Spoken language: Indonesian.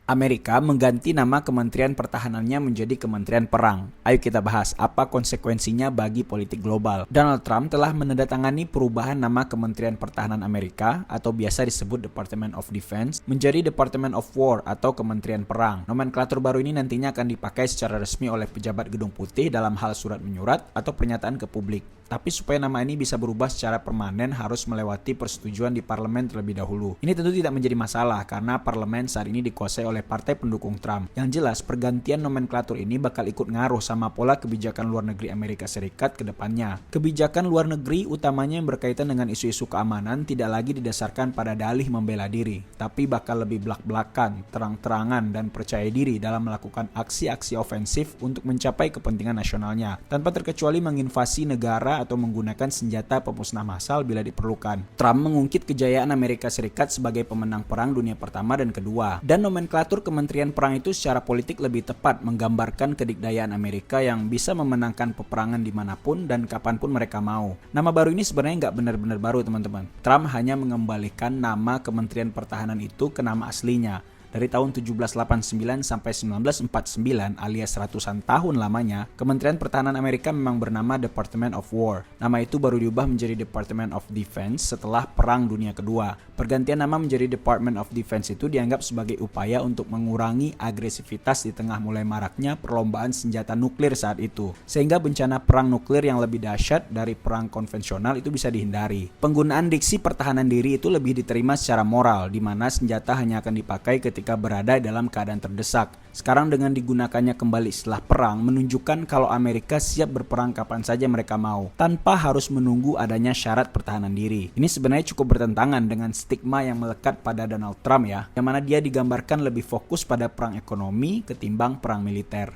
Amerika mengganti nama Kementerian Pertahanannya menjadi Kementerian Perang. Ayo kita bahas apa konsekuensinya bagi politik global. Donald Trump telah menandatangani perubahan nama Kementerian Pertahanan Amerika atau biasa disebut Department of Defense menjadi Department of War atau Kementerian Perang. Nomenklatur baru ini nantinya akan dipakai secara resmi oleh pejabat Gedung Putih dalam hal surat menyurat atau pernyataan ke publik. Tapi supaya nama ini bisa berubah secara permanen harus melewati persetujuan di parlemen terlebih dahulu. Ini tentu tidak menjadi masalah karena parlemen saat ini dikuasai oleh partai pendukung Trump. Yang jelas, pergantian nomenklatur ini bakal ikut ngaruh sama pola kebijakan luar negeri Amerika Serikat ke depannya. Kebijakan luar negeri utamanya yang berkaitan dengan isu-isu keamanan tidak lagi didasarkan pada dalih membela diri, tapi bakal lebih belak-belakan, terang-terangan, dan percaya diri dalam melakukan aksi-aksi ofensif untuk mencapai kepentingan nasionalnya, tanpa terkecuali menginvasi negara atau menggunakan senjata pemusnah massal bila diperlukan. Trump mengungkit kejayaan Amerika Serikat sebagai pemenang Perang Dunia Pertama dan Kedua, dan nomenklatur Kementerian Perang itu secara politik lebih tepat menggambarkan kedikdayaan Amerika yang bisa memenangkan peperangan dimanapun dan kapanpun mereka mau. Nama baru ini sebenarnya nggak benar-benar baru teman-teman. Trump hanya mengembalikan nama Kementerian Pertahanan itu ke nama aslinya. Dari tahun 1789 sampai 1949 alias ratusan tahun lamanya, Kementerian Pertahanan Amerika memang bernama Department of War. Nama itu baru diubah menjadi Department of Defense setelah Perang Dunia Kedua. Pergantian nama menjadi Department of Defense itu dianggap sebagai upaya untuk mengurangi agresivitas di tengah mulai maraknya perlombaan senjata nuklir saat itu. Sehingga bencana perang nuklir yang lebih dahsyat dari perang konvensional itu bisa dihindari. Penggunaan diksi pertahanan diri itu lebih diterima secara moral, di mana senjata hanya akan dipakai ketika berada dalam keadaan terdesak. Sekarang dengan digunakannya kembali setelah perang menunjukkan kalau Amerika siap berperang kapan saja mereka mau, tanpa harus menunggu adanya syarat pertahanan diri. Ini sebenarnya cukup bertentangan dengan stigma yang melekat pada Donald Trump ya, yang mana dia digambarkan lebih fokus pada perang ekonomi ketimbang perang militer.